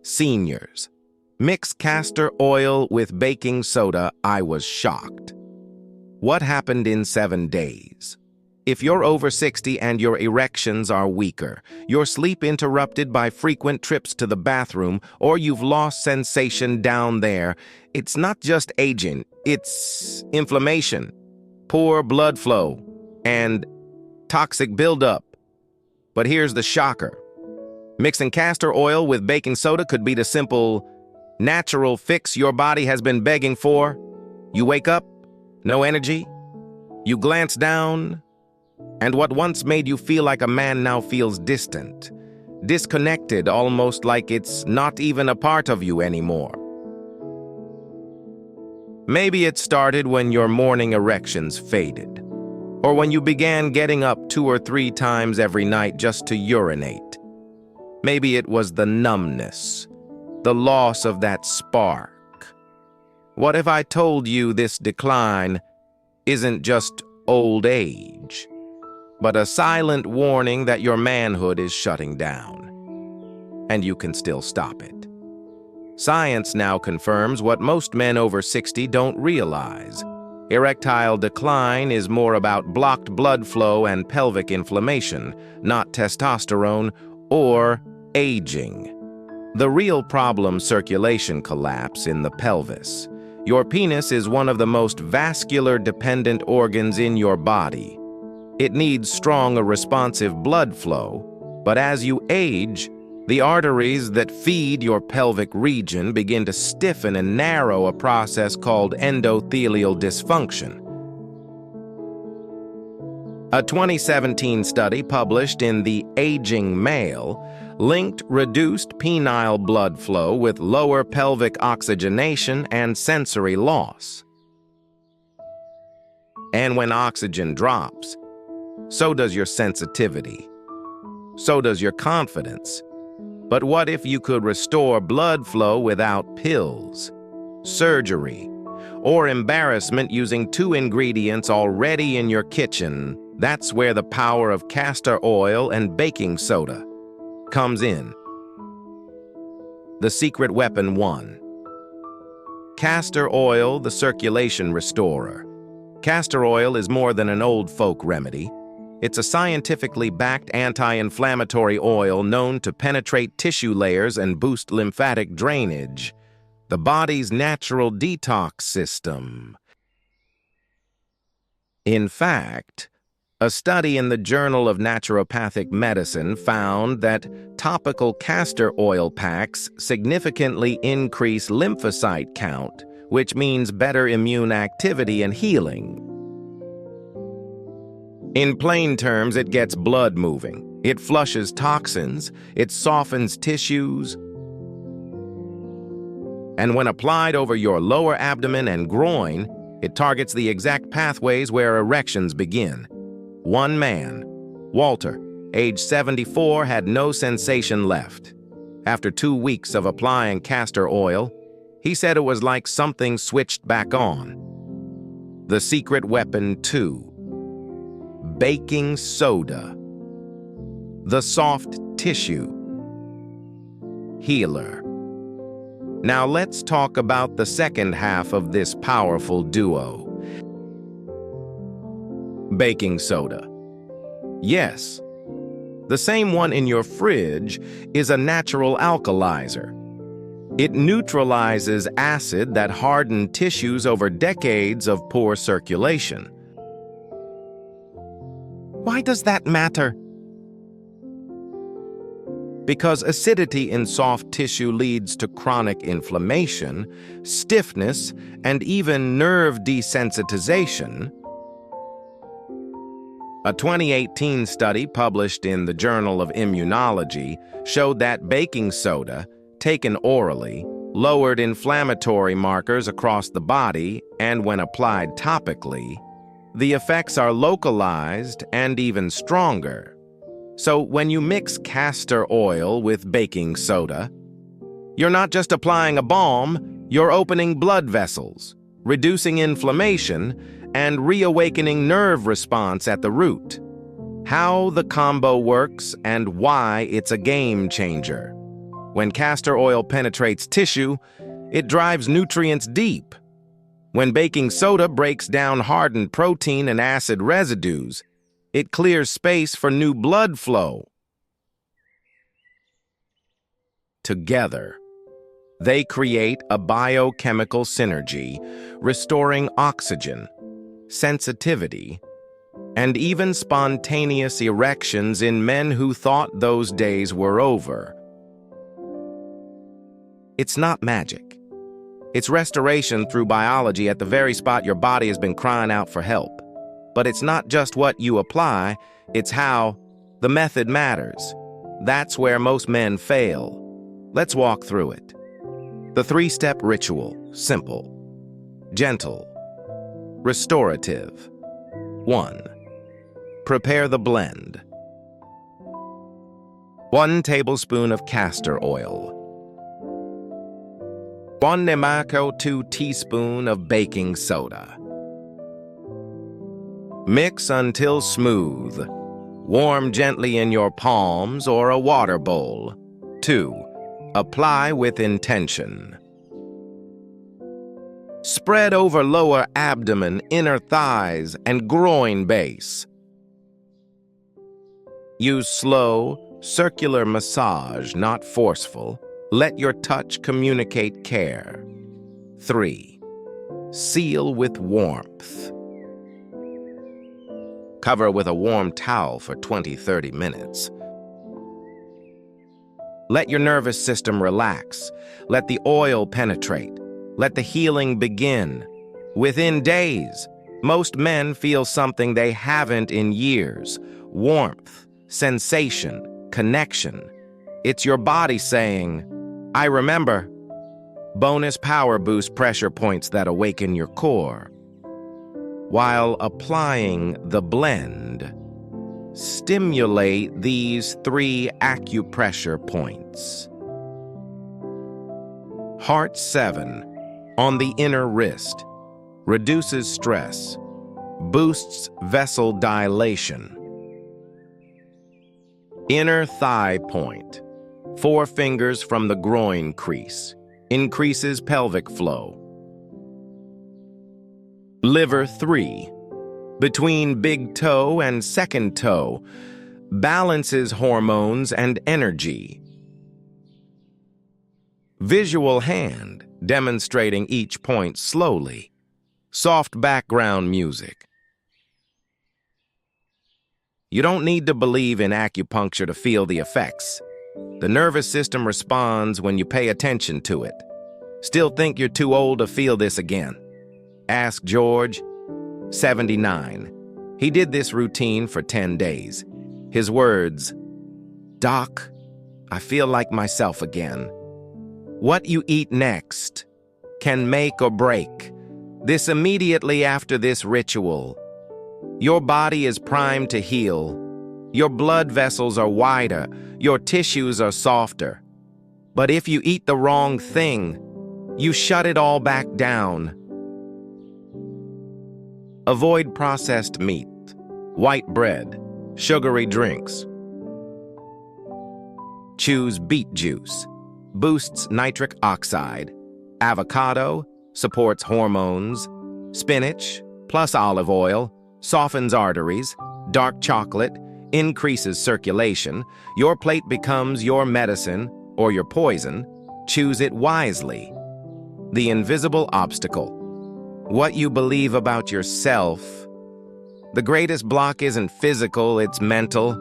Seniors. Mix castor oil with baking soda. I was shocked. What happened in 7 days? If you're over 60 and your erections are weaker, your sleep interrupted by frequent trips to the bathroom, or you've lost sensation down there, it's not just aging, it's inflammation, poor blood flow, and toxic buildup. But here's the shocker. Mixing castor oil with baking soda could be the simple, natural fix your body has been begging for. You wake up, no energy. You glance down, and what once made you feel like a man now feels distant, disconnected, almost like it's not even a part of you anymore. Maybe it started when your morning erections faded, or when you began getting up 2 or 3 times every night just to urinate. Maybe it was the numbness, the loss of that spark. What if I told you this decline isn't just old age, but a silent warning that your manhood is shutting down, and you can still stop it? Science now confirms what most men over 60 don't realize. Erectile decline is more about blocked blood flow and pelvic inflammation, not testosterone or aging. The real problem: circulation collapse in the pelvis. Your penis is one of the most vascular-dependent organs in your body. It needs strong, responsive blood flow, but as you age, the arteries that feed your pelvic region begin to stiffen and narrow, a process called endothelial dysfunction. A 2017 study published in The Aging Male linked reduced penile blood flow with lower pelvic oxygenation and sensory loss. And when oxygen drops, so does your sensitivity. So does your confidence. But what if you could restore blood flow without pills, surgery, or embarrassment, using 2 ingredients already in your kitchen? That's where the power of castor oil and baking soda comes in. The secret weapon 1. Castor oil, the circulation restorer. Castor oil is more than an old folk remedy. It's a scientifically backed anti-inflammatory oil known to penetrate tissue layers and boost lymphatic drainage, the body's natural detox system. In fact, a study in the Journal of Naturopathic Medicine found that topical castor oil packs significantly increase lymphocyte count, which means better immune activity and healing. In plain terms, it gets blood moving. It flushes toxins. It softens tissues. And when applied over your lower abdomen and groin, it targets the exact pathways where erections begin. One man, Walter, age 74, had no sensation left. After 2 weeks of applying castor oil, he said it was like something switched back on. The secret weapon 2. Baking soda. The soft tissue healer. Now let's talk about the second half of this powerful duo. Baking soda. Yes, the same one in your fridge is a natural alkalizer. It neutralizes acid that hardened tissues over decades of poor circulation. Why does that matter? Because acidity in soft tissue leads to chronic inflammation, stiffness, and even nerve desensitization. A 2018 study published in the Journal of Immunology showed that baking soda, taken orally, lowered inflammatory markers across the body, and when applied topically, the effects are localized and even stronger. So when you mix castor oil with baking soda, you're not just applying a balm, you're opening blood vessels, reducing inflammation, and reawakening nerve response at the root. How the combo works and why it's a game changer. When castor oil penetrates tissue, it drives nutrients deep. When baking soda breaks down hardened protein and acid residues, it clears space for new blood flow. Together, they create a biochemical synergy, restoring oxygen, sensitivity, and even spontaneous erections in men who thought those days were over. It's not magic. It's restoration through biology at the very spot your body has been crying out for help. But it's not just what you apply, it's how. The method matters. That's where most men fail. Let's walk through it. The 3-step ritual, simple, gentle, restorative. 1. Prepare the blend. 1 tablespoon of castor oil. 1 nemako 2 teaspoon of baking soda. Mix until smooth. Warm gently in your palms or a water bowl. 2. Apply with intention. Spread over lower abdomen, inner thighs, and groin base. Use slow, circular massage, not forceful. Let your touch communicate care. 3. Seal with warmth. Cover with a warm towel for 20-30 minutes. Let your nervous system relax. Let the oil penetrate. Let the healing begin. Within days, most men feel something they haven't in years. Warmth, sensation, connection. It's your body saying, I remember. Bonus power boost pressure points that awaken your core. While applying the blend, stimulate these 3 acupressure points. Heart 7, on the inner wrist, reduces stress, boosts vessel dilation. Inner thigh point, 4 fingers from the groin crease, increases pelvic flow. Liver 3, between big toe and second toe, balances hormones and energy. Visual hand, demonstrating each point slowly. Soft background music. You don't need to believe in acupuncture to feel the effects. The nervous system responds when you pay attention to it. Still think you're too old to feel this again? Ask George, 79. He did this routine for 10 days. His words, Doc, I feel like myself again. What you eat next can make or break. This immediately after this ritual. Your body is primed to heal. Your blood vessels are wider. Your tissues are softer. But if you eat the wrong thing, you shut it all back down. Avoid processed meat, white bread, sugary drinks. Choose beet juice, boosts nitric oxide. Avocado, supports hormones. Spinach, plus olive oil, softens arteries. Dark chocolate, increases circulation. Your plate becomes your medicine or your poison. Choose it wisely. The invisible obstacle. What you believe about yourself. The greatest block isn't physical, it's mental.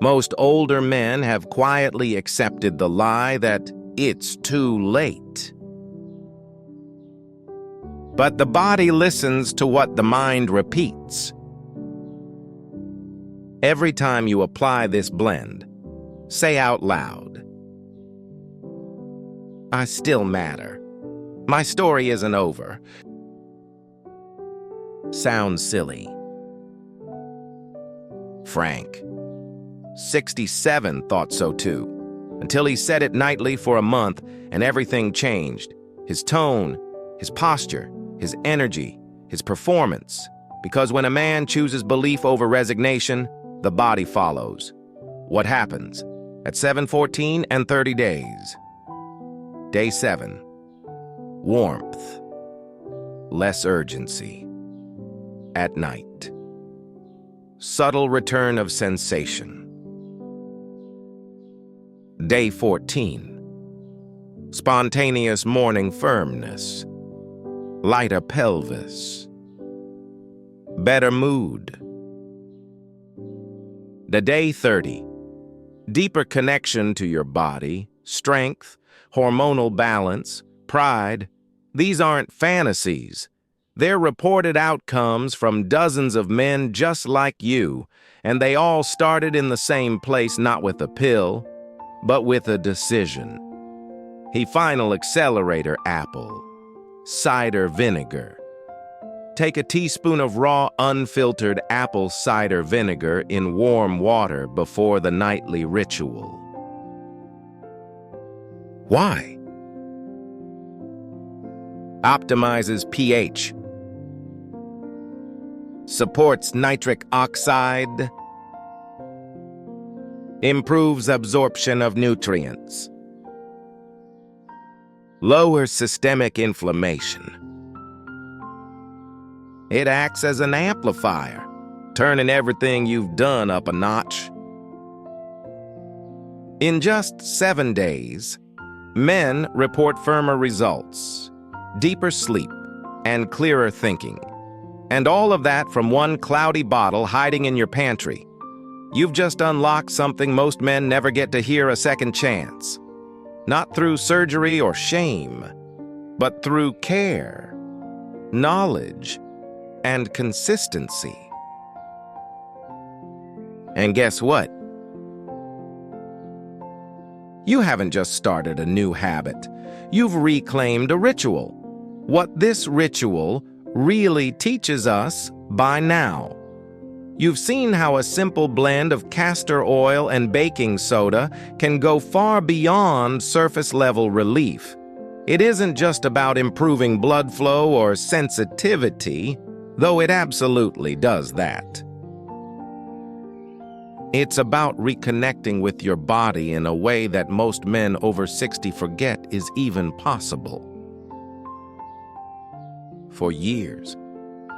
Most older men have quietly accepted the lie that it's too late. But the body listens to what the mind repeats. Every time you apply this blend, say out loud, I still matter. My story isn't over. Sounds silly. Frank, 67, thought so too, until he said it nightly for a month and everything changed. His tone, his posture, his energy, his performance. Because when a man chooses belief over resignation, the body follows. What happens? at 7:14 and 30 days. Day 7. Warmth. Less urgency. At night. Subtle return of sensation. Day 14. Spontaneous morning firmness. Lighter pelvis. Better mood. The day 30. Deeper connection to your body, strength, hormonal balance, pride. These aren't fantasies. They're reported outcomes from dozens of men just like you, and they all started in the same place, not with a pill, but with a decision. Final accelerator apple. Cider vinegar. Take a teaspoon of raw, unfiltered apple cider vinegar in warm water before the nightly ritual. Why? Optimizes pH. Supports nitric oxide. Improves absorption of nutrients. Lowers systemic inflammation. It acts as an amplifier, turning everything you've done up a notch. In just 7 days, men report firmer results, deeper sleep, and clearer thinking. And all of that from one cloudy bottle hiding in your pantry. You've just unlocked something most men never get to hear a second chance. Not through surgery or shame, but through care, knowledge, and consistency. And guess what? You haven't just started a new habit. You've reclaimed a ritual. What this ritual really teaches us by now. You've seen how a simple blend of castor oil and baking soda can go far beyond surface-level relief. It isn't just about improving blood flow or sensitivity, though it absolutely does that. It's about reconnecting with your body in a way that most men over 60 forget is even possible. For years,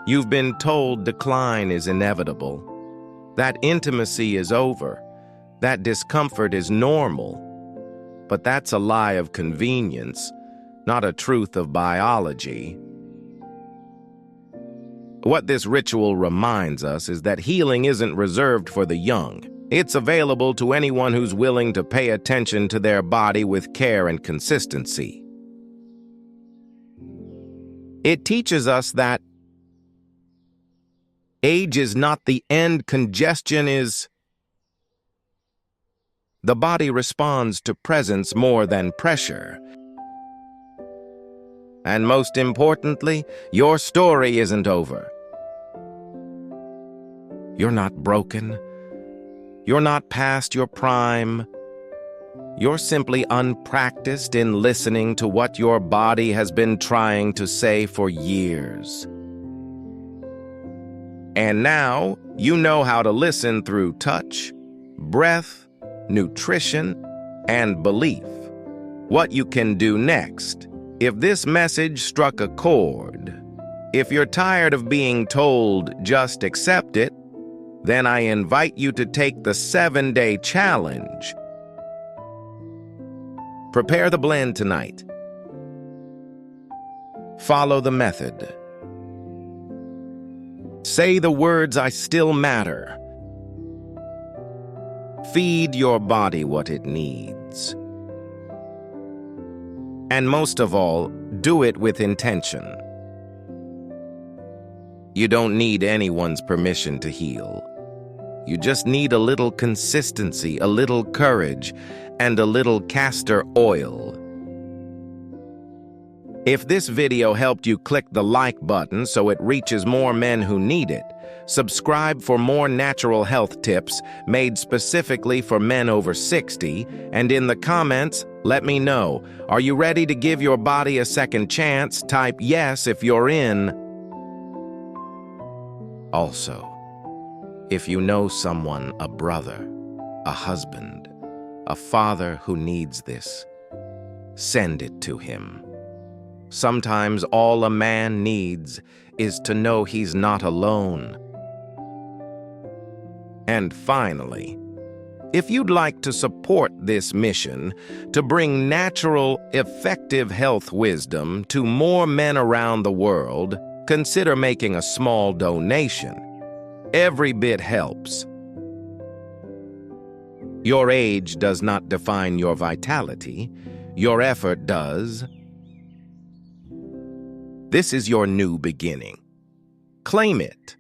you've been told decline is inevitable, that intimacy is over, that discomfort is normal. But that's a lie of convenience, not a truth of biology. What this ritual reminds us is that healing isn't reserved for the young. It's available to anyone who's willing to pay attention to their body with care and consistency. It teaches us that age is not the end, congestion is. The body responds to presence more than pressure. And most importantly, your story isn't over. You're not broken. You're not past your prime. You're simply unpracticed in listening to what your body has been trying to say for years. And now you know how to listen through touch, breath, nutrition, and belief. What you can do next. If this message struck a chord, if you're tired of being told just accept it, then I invite you to take the 7-day challenge. Prepare the blend tonight. Follow the method. Say the words I still matter. Feed your body what it needs. And most of all, do it with intention. You don't need anyone's permission to heal. You just need a little consistency, a little courage, and a little castor oil. If this video helped you, click the like button so it reaches more men who need it. Subscribe for more natural health tips made specifically for men over 60, and in the comments, let me know. Are you ready to give your body a second chance? Type yes if you're in. Also, if you know someone, a brother, a husband, a father who needs this. Send it to him. Sometimes all a man needs is to know he's not alone. And finally, if you'd like to support this mission to bring natural, effective health wisdom to more men around the world, consider making a small donation. Every bit helps. Your age does not define your vitality. Your effort does. This is your new beginning. Claim it.